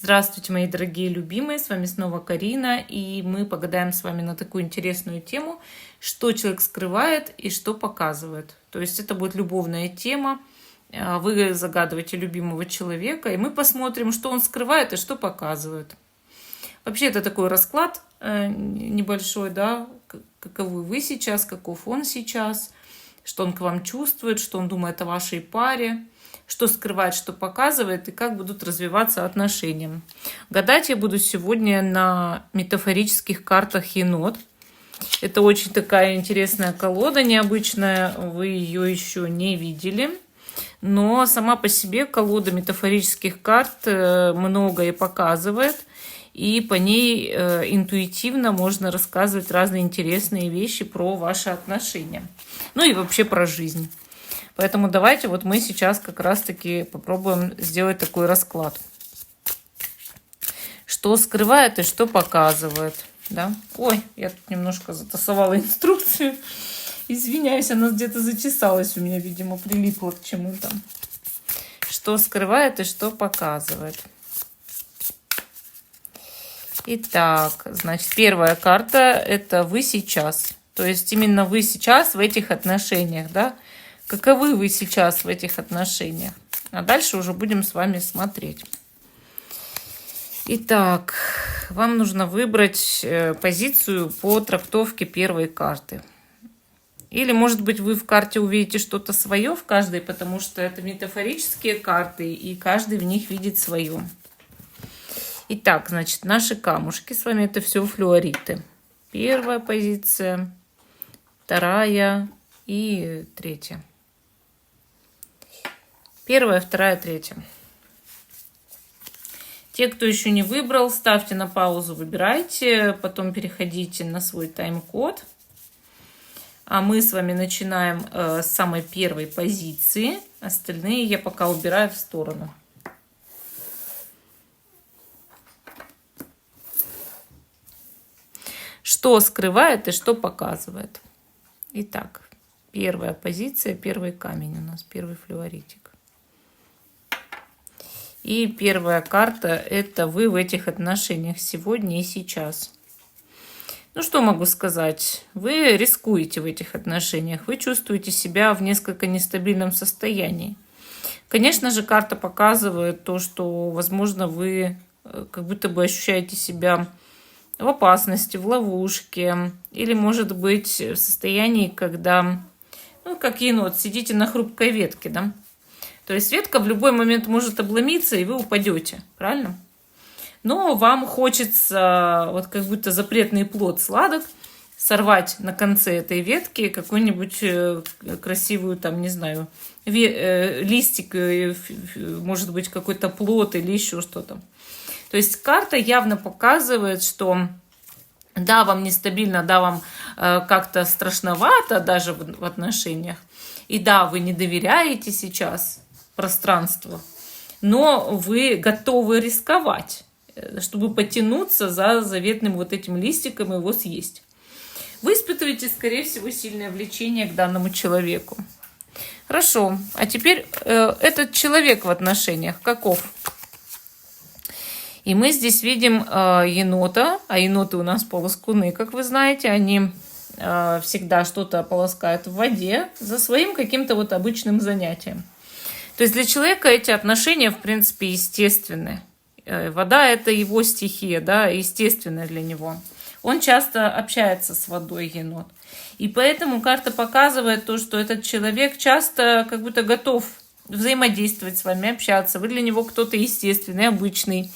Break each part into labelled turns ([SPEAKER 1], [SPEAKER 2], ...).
[SPEAKER 1] Здравствуйте, мои дорогие любимые, с вами снова Карина, и мы погадаем с вами на такую интересную тему, что человек скрывает и что показывает. То есть это будет любовная тема, вы загадываете любимого человека, и мы посмотрим, что он скрывает и что показывает. Вообще это такой расклад небольшой, да, каковы вы сейчас, каков он сейчас, что он к вам чувствует, что он думает о вашей паре, что скрывает, что показывает и как будут развиваться отношения. Гадать я буду сегодня на метафорических картах енот. Это очень такая интересная колода, необычная, вы ее еще не видели. Но сама по себе колода метафорических карт многое показывает. И по ней интуитивно можно рассказывать разные интересные вещи про ваши отношения. Ну и вообще про жизнь. Поэтому давайте вот мы сейчас как раз-таки попробуем сделать такой расклад. Что скрывает и что показывает. Да? Ой, я тут немножко затасовала инструкцию. Извиняюсь, она где-то зачесалась у меня, видимо, прилипла к чему-то. Что скрывает и что показывает. Итак, значит, первая карта – это вы сейчас. То есть именно вы сейчас в этих отношениях, да? Каковы вы сейчас в этих отношениях? А дальше уже будем с вами смотреть. Итак, вам нужно выбрать позицию по трактовке первой карты. Или, может быть, вы в карте увидите что-то свое в каждой, потому что это метафорические карты, и каждый в них видит свое. Итак, значит, наши камушки с вами это все флюориты. Первая позиция, вторая и третья. Первая, вторая, третья. Те, кто еще не выбрал, ставьте на паузу, выбирайте, потом переходите на свой тайм-код. А мы с вами начинаем с самой первой позиции. Остальные я пока убираю в сторону. Что скрывает и что показывает. Итак, первая позиция, первый камень у нас, первый флюоритик. И первая карта – это вы в этих отношениях сегодня и сейчас. Ну, что могу сказать? Вы рискуете в этих отношениях, вы чувствуете себя в несколько нестабильном состоянии. Конечно же, карта показывает то, что, возможно, вы как будто бы ощущаете себя в опасности, в ловушке. Или, может быть, в состоянии, когда, ну, как енот, сидите на хрупкой ветке, да? То есть ветка в любой момент может обломиться, и вы упадете, правильно? Но вам хочется, вот как будто запретный плод сладок, сорвать на конце этой ветки какую-нибудь красивую, там, не знаю, листик, может быть, какой-то плод или еще что-то. То есть карта явно показывает, что да, вам нестабильно, да, вам как-то страшновато даже в отношениях. И да, вы не доверяете сейчас пространству, но вы готовы рисковать, чтобы потянуться за заветным вот этим листиком и его съесть. Вы испытываете, скорее всего, сильное влечение к данному человеку. Хорошо, а теперь этот человек в отношениях каков? И мы здесь видим енота, а еноты у нас полоскуны, как вы знаете, они всегда что-то полоскают в воде за своим каким-то вот обычным занятием. То есть для человека эти отношения, в принципе, естественны. Вода – это его стихия, да, естественная для него. Он часто общается с водой, енот. И поэтому карта показывает то, что этот человек часто как будто готов взаимодействовать с вами, общаться. Вы для него кто-то естественный, обычный.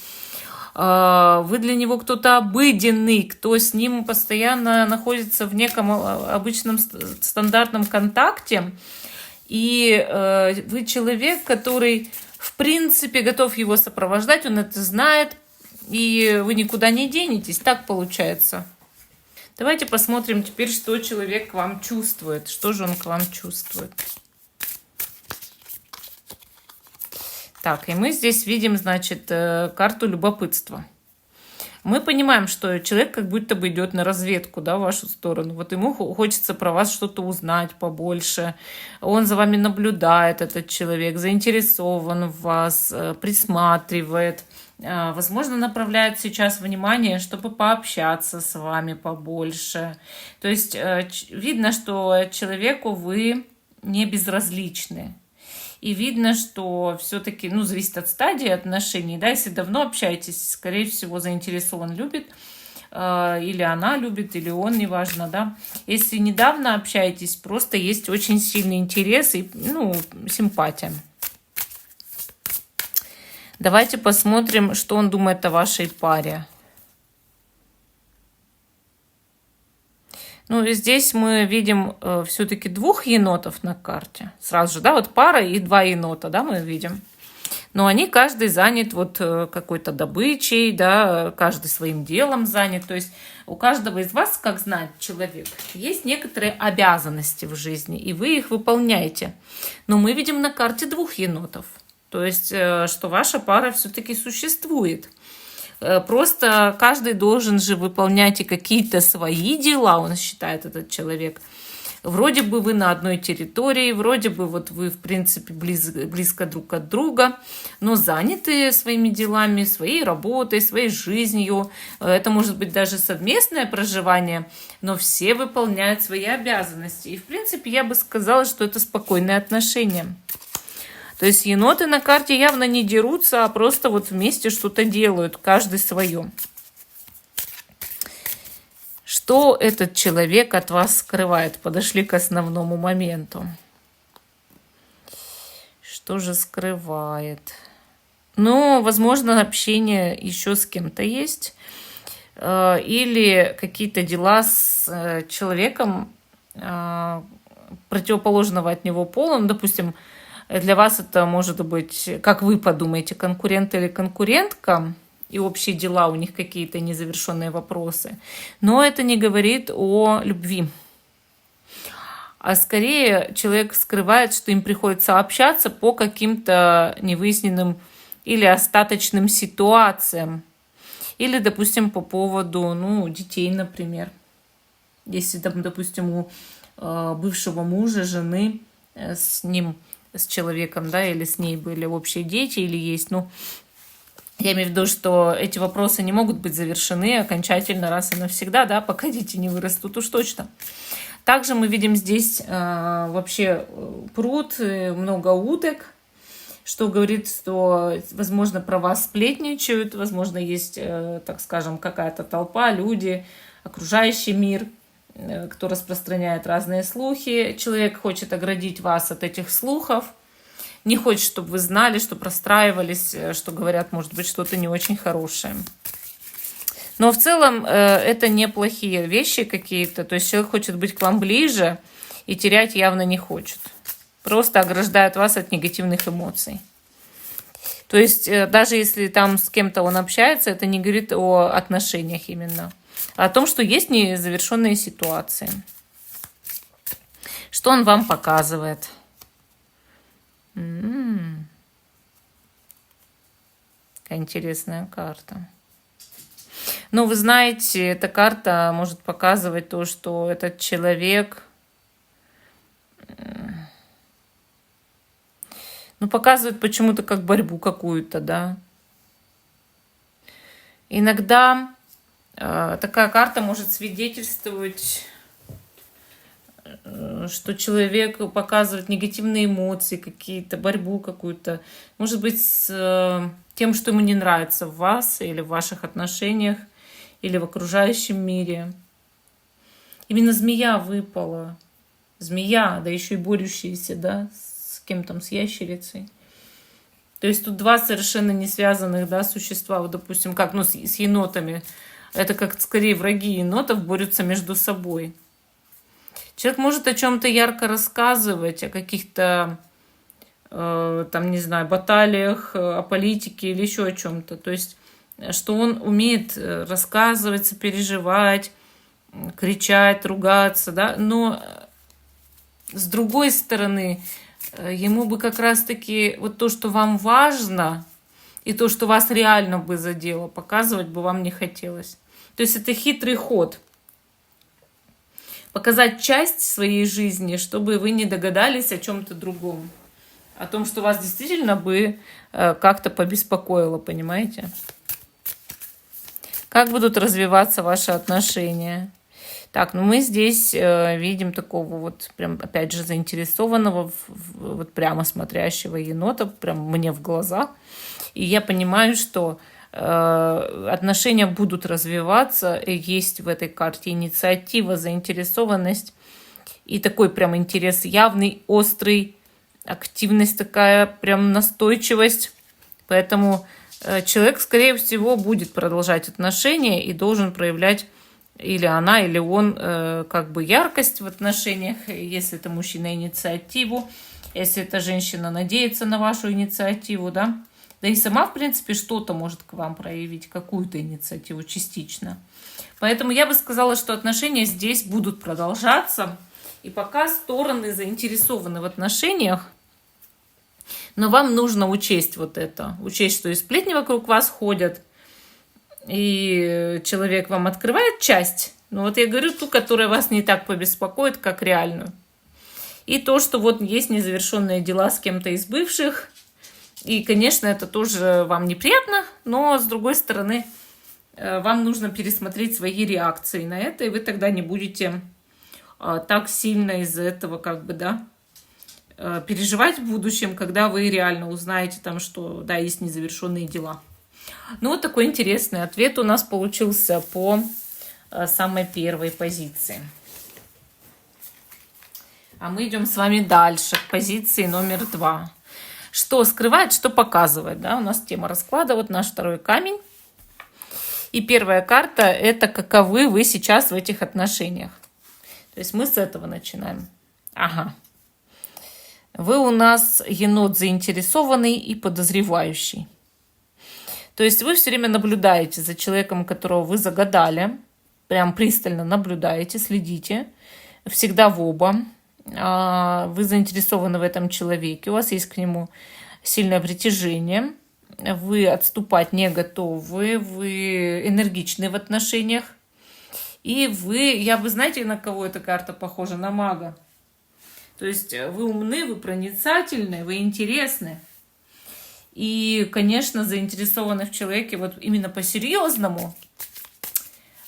[SPEAKER 1] Вы для него кто-то обыденный, кто с ним постоянно находится в неком обычном стандартном контакте. И вы человек, который, в принципе, готов его сопровождать, он это знает, и вы никуда не денетесь. Так получается. Давайте посмотрим теперь, что человек к вам чувствует. Что же он к вам чувствует. Так, и мы здесь видим, значит, карту любопытства. Мы понимаем, что человек как будто бы идет на разведку, да, в вашу сторону. Вот ему хочется про вас что-то узнать побольше. Он за вами наблюдает, этот человек, заинтересован в вас, присматривает. Возможно, направляет сейчас внимание, чтобы пообщаться с вами побольше. То есть видно, что человеку вы не безразличны. И видно, что все-таки, ну, зависит от стадии отношений, да, если давно общаетесь, скорее всего, заинтересован, любит, или она любит, или он, неважно, да. Если недавно общаетесь, просто есть очень сильный интерес и, ну, симпатия. Давайте посмотрим, что он думает о вашей паре. Ну, и здесь мы видим все-таки 2 енотов на карте. Сразу же, да, вот пара и 2 енота, да, мы видим. Но они каждый занят вот какой-то добычей, да, каждый своим делом занят. То есть у каждого из вас, как знает человек, есть некоторые обязанности в жизни, и вы их выполняете. Но мы видим на карте 2 енотов. То есть, что ваша пара все-таки существует. Просто каждый должен же выполнять и какие-то свои дела, он считает, этот человек. Вроде бы вы на одной территории, вроде бы вот вы, в принципе, близко друг от друга, но заняты своими делами, своей работой, своей жизнью. Это может быть даже совместное проживание, но все выполняют свои обязанности. И, в принципе, я бы сказала, что это спокойные отношения. То есть еноты на карте явно не дерутся, а просто вот вместе что-то делают, каждый свое. Что этот человек от вас скрывает? Подошли к основному моменту. Что же скрывает? Ну, возможно, общение еще с кем-то есть. Или какие-то дела с человеком противоположного от него пола. Ну, допустим, для вас это может быть, как вы подумаете, конкурент или конкурентка, и общие дела, у них какие-то незавершенные вопросы. Но это не говорит о любви. А скорее человек скрывает, что им приходится общаться по каким-то невыясненным или остаточным ситуациям. Или, допустим, по поводу, ну, детей, например. Если, допустим, у бывшего мужа, жены с ним, с человеком, да, или с ней были общие дети, или есть, ну, я имею в виду, что эти вопросы не могут быть завершены окончательно раз и навсегда, да, пока дети не вырастут, уж точно. Также мы видим здесь вообще пруд, много уток, что говорит, что, возможно, про вас сплетничают, возможно, есть, так скажем, какая-то толпа, люди, окружающий мир, кто распространяет разные слухи. Человек хочет оградить вас от этих слухов, не хочет, чтобы вы знали, что простраивались, что говорят, может быть, что-то не очень хорошее. Но в целом это неплохие вещи какие-то. То есть человек хочет быть к вам ближе и терять явно не хочет. Просто ограждает вас от негативных эмоций. То есть даже если там с кем-то он общается, это не говорит о отношениях именно, а о том, что есть незавершенные ситуации. Что он вам показывает? Какая интересная карта. Ну, вы знаете, эта карта может показывать то, что этот человек, ну, показывает почему-то как борьбу какую-то, да. Иногда такая карта может свидетельствовать, что человек показывает негативные эмоции какие-то, борьбу какую-то. Может быть, с тем, что ему не нравится в вас или в ваших отношениях, или в окружающем мире. Именно змея выпала. Змея, да еще и борющаяся, да, с кем там, с ящерицей. То есть тут 2 совершенно не связанных, да, существа. Вот, допустим, как, ну, с енотами. Это как скорее враги енотов борются между собой. Человек может о чем-то ярко рассказывать, о каких-то, там, не знаю, баталиях, о политике или еще о чем-то. То есть, что он умеет рассказывать, сопереживать, кричать, ругаться, да. Но с другой стороны, ему бы как раз-таки вот то, что вам важно, и то, что вас реально бы задело, показывать бы вам не хотелось. То есть это хитрый ход. Показать часть своей жизни, чтобы вы не догадались о чем-то другом. о том, что вас действительно бы как-то побеспокоило, понимаете? Как будут развиваться ваши отношения? Так, ну мы здесь видим такого вот прям, опять же, заинтересованного, вот прямо смотрящего енота, прям мне в глаза. И я понимаю, что отношения будут развиваться, и есть в этой карте инициатива, заинтересованность и такой прям интерес явный, острый, активность такая, прям настойчивость. Поэтому человек, скорее всего, будет продолжать отношения и должен проявлять или она, или он как бы яркость в отношениях, если это мужчина, инициативу, если это женщина, надеется на вашу инициативу, да. Да и сама, в принципе, что-то может к вам проявить, какую-то инициативу частично. Поэтому я бы сказала, что отношения здесь будут продолжаться. И пока стороны заинтересованы в отношениях, но вам нужно учесть вот это. Учесть, что и сплетни вокруг вас ходят, и человек вам открывает часть. Ну вот я говорю ту, которая вас не так побеспокоит, как реальную. И то, что вот есть незавершенные дела с кем-то из бывших. И, конечно, это тоже вам неприятно, но, с другой стороны, вам нужно пересмотреть свои реакции на это, и вы тогда не будете так сильно из-за этого, как бы, да, переживать в будущем, когда вы реально узнаете там, что, да, есть незавершенные дела. Ну, вот такой интересный ответ у нас получился по самой первой позиции. А мы идем с вами дальше, к позиции номер 2. Что скрывает, что показывает, да, у нас тема расклада, вот наш второй камень. И первая карта – это каковы вы сейчас в этих отношениях. То есть мы с этого начинаем. Ага. Вы у нас енот заинтересованный и подозревающий. То есть вы все время наблюдаете за человеком, которого вы загадали. Прям пристально наблюдаете, следите. Всегда в оба. Вы заинтересованы в этом человеке. У вас есть к нему сильное притяжение. Вы отступать не готовы. Вы энергичны в отношениях. И вы, знаете, на кого эта карта похожа? На мага. То есть вы умны, вы проницательны, вы интересны. И, конечно, заинтересованы в человеке вот именно по-серьезному.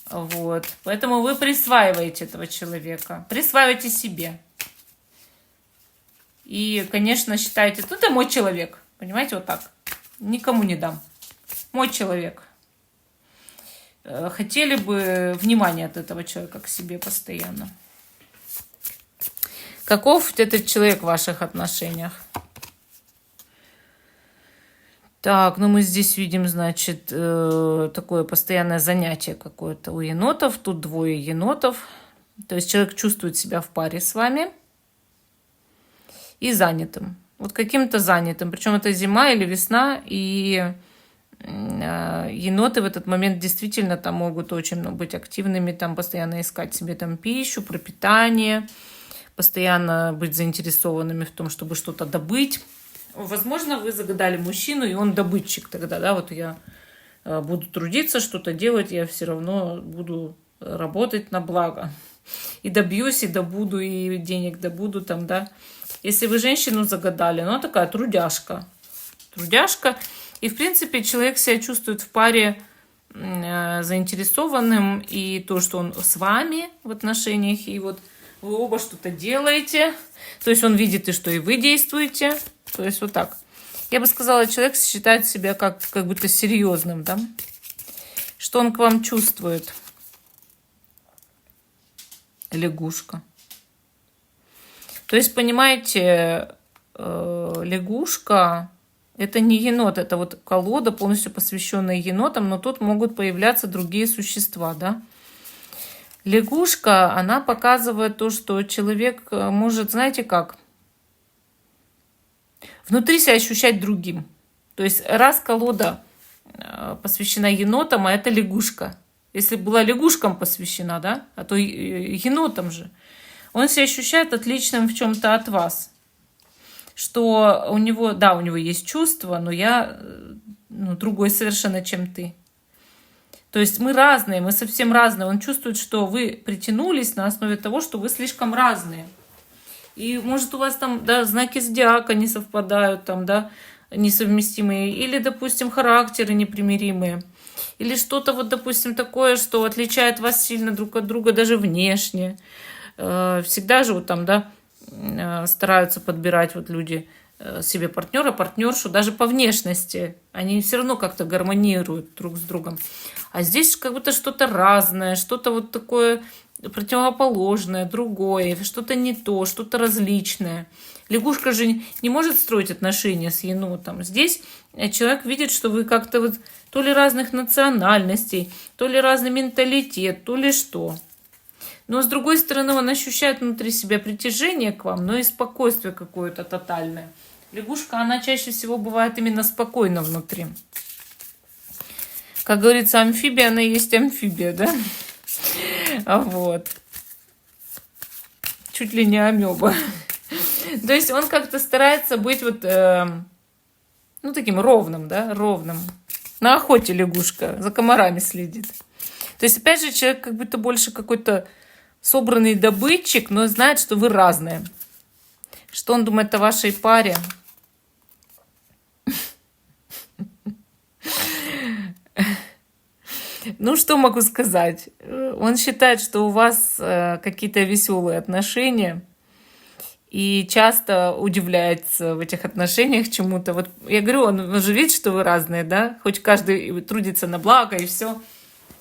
[SPEAKER 1] Вот. Поэтому вы присваиваете этого человека. Присваиваете себе. И, конечно, считаете, это мой человек. Понимаете, вот так. Никому не дам. Мой человек. Хотели бы внимания от этого человека к себе постоянно. Каков этот человек в ваших отношениях? Так, ну мы здесь видим, значит, такое постоянное занятие какое-то у енотов. Тут двое енотов. То есть человек чувствует себя в паре с вами. И занятым. Вот каким-то занятым. Причем это зима или весна. И еноты в этот момент действительно там могут очень быть активными. Там постоянно искать себе там пищу, пропитание. Постоянно быть заинтересованными в том, чтобы что-то добыть. Возможно, вы загадали мужчину, и он добытчик тогда. Да, вот я буду трудиться, что-то делать. Я все равно буду работать на благо. И добьюсь, и добуду, и денег добуду там, да. Если вы женщину загадали, ну, такая трудяшка. Трудяшка. И, в принципе, человек себя чувствует в паре заинтересованным. И то, что он с вами в отношениях. И вот вы оба что-то делаете. То есть он видит, и что и вы действуете. То есть вот так. Я бы сказала, человек считает себя как будто серьезным, да. Что он к вам чувствует? Лягушка. То есть, понимаете, лягушка – это не енот, это вот колода, полностью посвященная енотам, но тут могут появляться другие существа, да. Лягушка, она показывает то, что человек может, знаете как, внутри себя ощущать другим. То есть, раз колода посвящена енотам, а это лягушка. Если была лягушкам посвящена, да, а то енотам же. Он себя ощущает отличным в чем-то от вас. Что у него, да, у него есть чувства, но я другой совершенно, чем ты. То есть мы разные, мы совсем разные. Он чувствует, что вы притянулись на основе того, что вы слишком разные. И может у вас там, да, знаки зодиака не совпадают, там, да, несовместимые, или, допустим, характеры непримиримые, или что-то вот, допустим, такое, что отличает вас сильно друг от друга даже внешне. Всегда же вот там, да, стараются подбирать вот люди себе партнера, партнершу, даже по внешности. Они все равно как-то гармонируют друг с другом. А здесь как будто что-то разное, что-то вот такое противоположное, другое, что-то не то, что-то различное. Лягушка же не может строить отношения с енотом. Здесь человек видит, что вы как-то вот то ли разных национальностей, то ли разный менталитет, то ли что. Но с другой стороны, он ощущает внутри себя притяжение к вам, но и спокойствие какое-то тотальное. Лягушка, она чаще всего бывает именно спокойна внутри. Как говорится, амфибия, она и есть амфибия, да? Вот. Чуть ли не амеба. То есть он как-то старается быть вот, ну, таким ровным, да, ровным. На охоте лягушка, за комарами следит. То есть, опять же, человек как будто больше какой-то собранный добытчик, но знает, что вы разные. Что он думает о вашей паре? Ну, что могу сказать? Он считает, что у вас какие-то веселые отношения, и часто удивляется в этих отношениях чему-то. Вот я говорю, он же видит, что вы разные, да? Хоть каждый трудится на благо и все.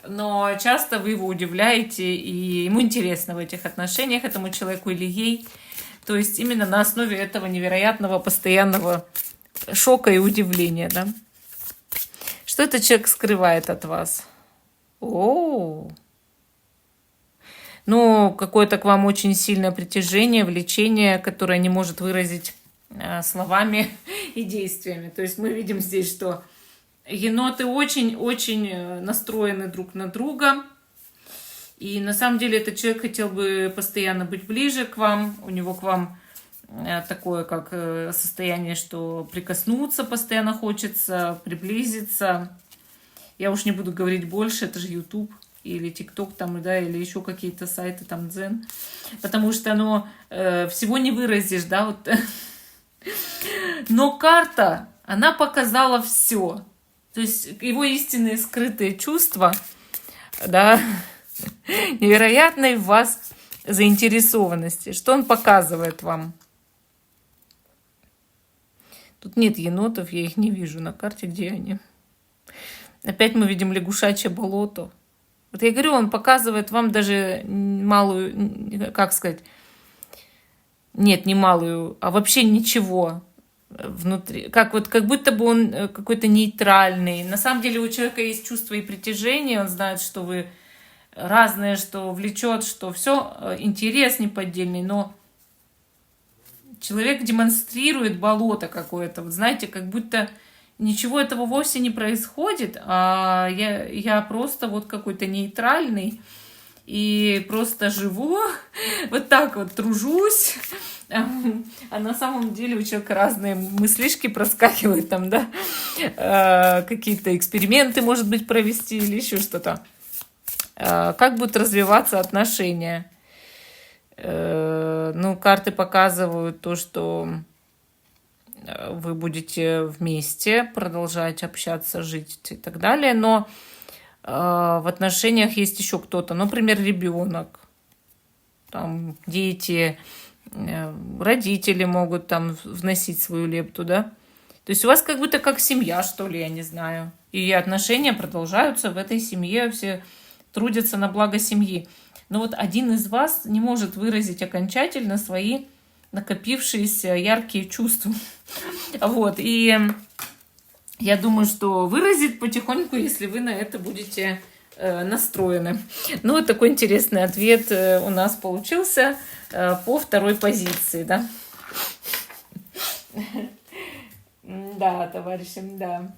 [SPEAKER 1] Но часто вы его удивляете, и ему интересно в этих отношениях, этому человеку или ей. То есть именно на основе этого невероятного постоянного шока и удивления, да? Что этот человек скрывает от вас? Ну, какое-то к вам очень сильное притяжение, влечение, которое не может выразить словами и действиями. То есть мы видим здесь, что еноты очень-очень настроены друг на друга. И на самом деле этот человек хотел бы постоянно быть ближе к вам. У него к вам такое как состояние, что прикоснуться постоянно хочется, приблизиться. Я уж не буду говорить больше, это же YouTube или ТикТок там, да, или еще какие-то сайты, там, Дзен. Потому что оно всего не выразишь, да, вот. Но карта, она показала все. То есть его истинные скрытые чувства, да, невероятной в вас заинтересованности. Что он показывает вам? Тут нет енотов, я их не вижу на карте, где они. Опять мы видим лягушачье болото. Вот я говорю, он показывает вам даже малую, как сказать, нет, не малую, а вообще ничего внутри. Как будто бы он какой-то нейтральный. На самом деле у человека есть чувство и притяжение, он знает, что вы разные, что влечет, что все интерес неподдельный, но человек демонстрирует болото какое-то. Вот знаете, как будто ничего этого вовсе не происходит, а я просто вот какой-то нейтральный и просто живу, вот так вот тружусь, а на самом деле у человека разные мыслишки проскакивают там, да, какие-то эксперименты, может быть, провести или еще что-то. Как будут развиваться отношения? Ну, карты показывают то, что вы будете вместе продолжать общаться, жить и так далее, но в отношениях есть еще кто-то, например, ребенок, там, дети, родители могут там вносить свою лепту, да. То есть у вас как будто как семья, что ли, я не знаю. И отношения продолжаются в этой семье, все трудятся на благо семьи. Но вот один из вас не может выразить окончательно свои накопившиеся яркие чувства. Вот, и я думаю, что выразит потихоньку, если вы на это будете настроены. Ну, вот такой интересный ответ у нас получился по второй позиции, да. Да, товарищи, да.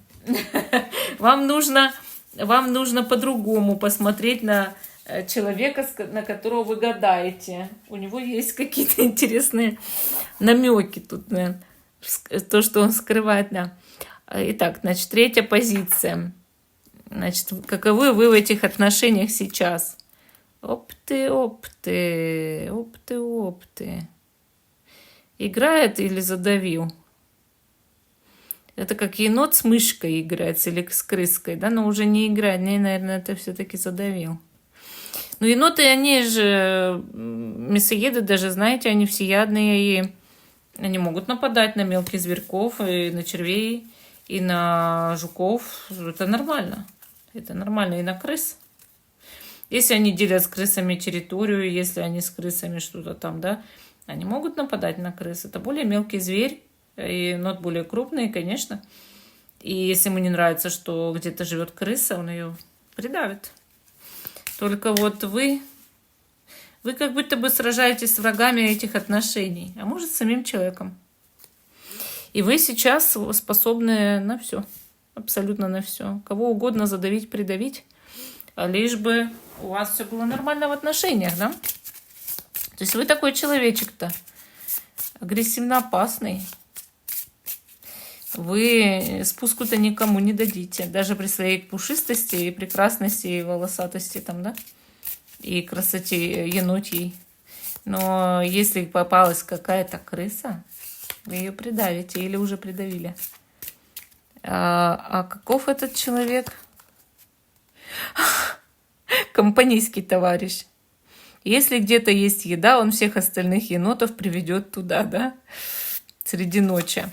[SPEAKER 1] Вам нужно по-другому посмотреть на человека, на которого вы гадаете. У него есть какие-то интересные намеки тут, наверное, то, что он скрывает, да. Итак, значит, третья позиция. Значит, каковы вы в этих отношениях сейчас? Опты. Играет или задавил? Это как енот с мышкой играется или с крыской, да, но уже не играет. Не, наверное, это все-таки задавил. Ну, еноты, они же мясоеды даже, знаете, они всеядные, и они могут нападать на мелких зверьков, и на червей, и на жуков. Это нормально. Это нормально. И на крыс. Если они делят с крысами территорию, если они с крысами что-то там, да, они могут нападать на крыс. Это более мелкий зверь, и енот более крупный, конечно. И если ему не нравится, что где-то живет крыса, он ее придавит. Только вот вы как будто бы сражаетесь с врагами этих отношений, а может, с самим человеком. И вы сейчас способны на все, абсолютно на все. Кого угодно задавить, придавить, лишь бы у вас все было нормально в отношениях, да? То есть вы такой человечек-то, агрессивно опасный. Вы спуску-то никому не дадите, даже при своей пушистости и прекрасности, и волосатости там, да, и красоте енотьей. Но если попалась какая-то крыса, вы ее придавите или уже придавили. А каков этот человек? Компанейский товарищ. Если где-то есть еда, он всех остальных енотов приведет туда, да, среди ночи.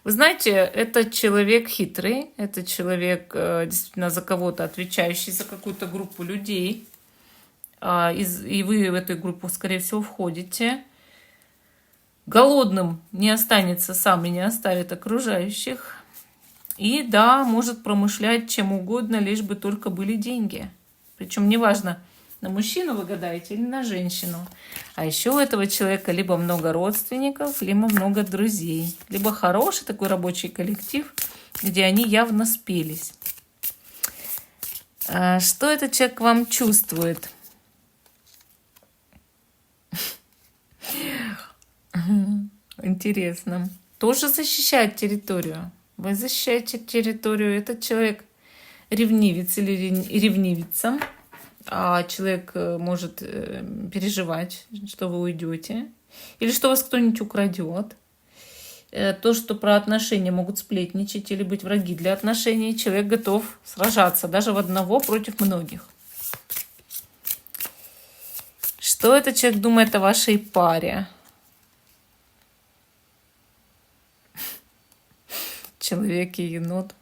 [SPEAKER 1] Вы знаете, этот человек хитрый, это человек действительно за кого-то отвечающий, за какую-то группу людей. И вы в эту группу, скорее всего, входите. Голодным не останется сам и не оставит окружающих. И да, может промышлять чем угодно, лишь бы только были деньги. Причем неважно, на мужчину вы гадаете или на женщину. А еще у этого человека либо много родственников, либо много друзей. Либо хороший такой рабочий коллектив, где они явно спелись. Что этот человек вам чувствует? Интересно. Тоже защищает территорию. Вы защищаете территорию. Этот человек ревнивец или ревнивица. А человек может переживать, что вы уйдете. Или что вас кто-нибудь украдет. То, что про отношения могут сплетничать или быть враги для отношений. Человек готов сражаться даже в одного против многих. Что этот человек думает о вашей паре? Человек и енот.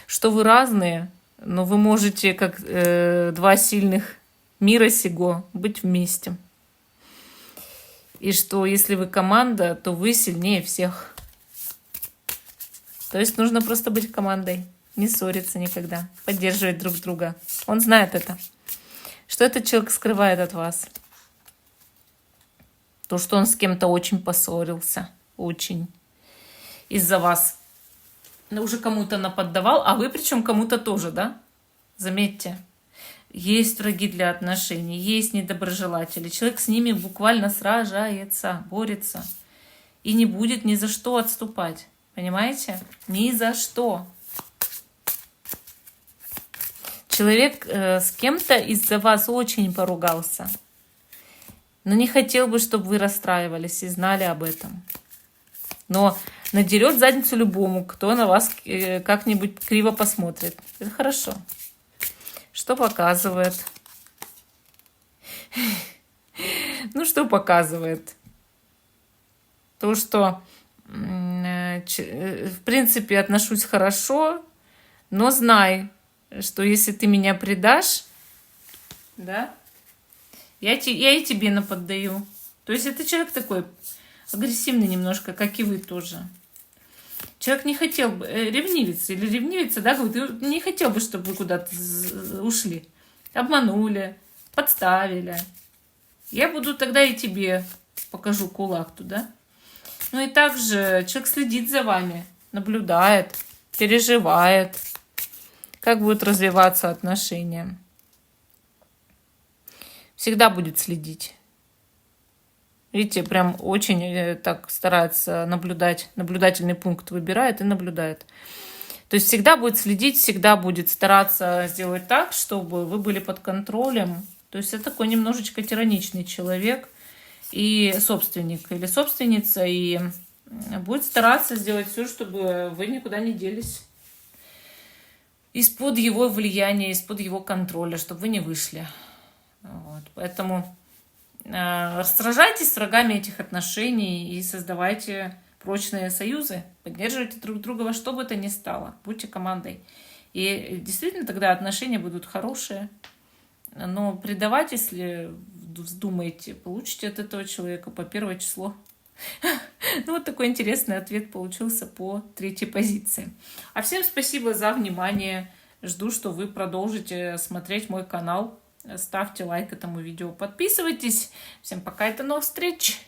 [SPEAKER 1] Что вы разные, но вы можете, как два сильных мира сего, быть вместе. И что если вы команда, то вы сильнее всех. То есть нужно просто быть командой, не ссориться никогда, поддерживать друг друга. Он знает это. Что этот человек скрывает от вас? То, что он с кем-то очень поссорился. Очень. Из-за вас. Уже кому-то наподдавал, а вы причем кому-то тоже, да? Заметьте. Есть враги для отношений, есть недоброжелатели. Человек с ними буквально сражается, борется. И не будет ни за что отступать. Понимаете? Ни за что. Человек с кем-то из-за вас очень поругался. Но не хотел бы, чтобы вы расстраивались и знали об этом. Но надерет задницу любому, кто на вас как-нибудь криво посмотрит. Это хорошо. Что показывает? Ну, что показывает? То, что, в принципе, отношусь хорошо, но знай, что если ты меня предашь, да, я и тебе наподдаю. То есть это человек такой агрессивный немножко, как и вы тоже. Человек не хотел бы, ревнивец или ревнивица, да, говорит, не хотел бы, чтобы вы куда-то ушли. Обманули, подставили. Я буду тогда и тебе покажу кулак туда. Ну и также человек следит за вами, наблюдает, переживает, как будут развиваться отношения. Всегда будет следить. Видите, прям очень так старается наблюдать, наблюдательный пункт выбирает и наблюдает. То есть всегда будет следить, всегда будет стараться сделать так, чтобы вы были под контролем. То есть это такой немножечко тираничный человек. и собственник или собственница, и будет стараться сделать все, чтобы вы никуда не делись из-под его влияния, из-под его контроля, чтобы вы не вышли. Вот. Поэтому сражайтесь с врагами этих отношений и создавайте прочные союзы, поддерживайте друг друга во что бы то ни стало, будьте командой. И действительно тогда отношения будут хорошие. Но предавать, если вздумаете, получите от этого человека по 1 число. Ну, вот такой интересный ответ получился по 3-й позиции. А всем спасибо за внимание. Жду, что вы продолжите смотреть мой канал. Ставьте лайк этому видео, подписывайтесь. Всем пока и до новых встреч!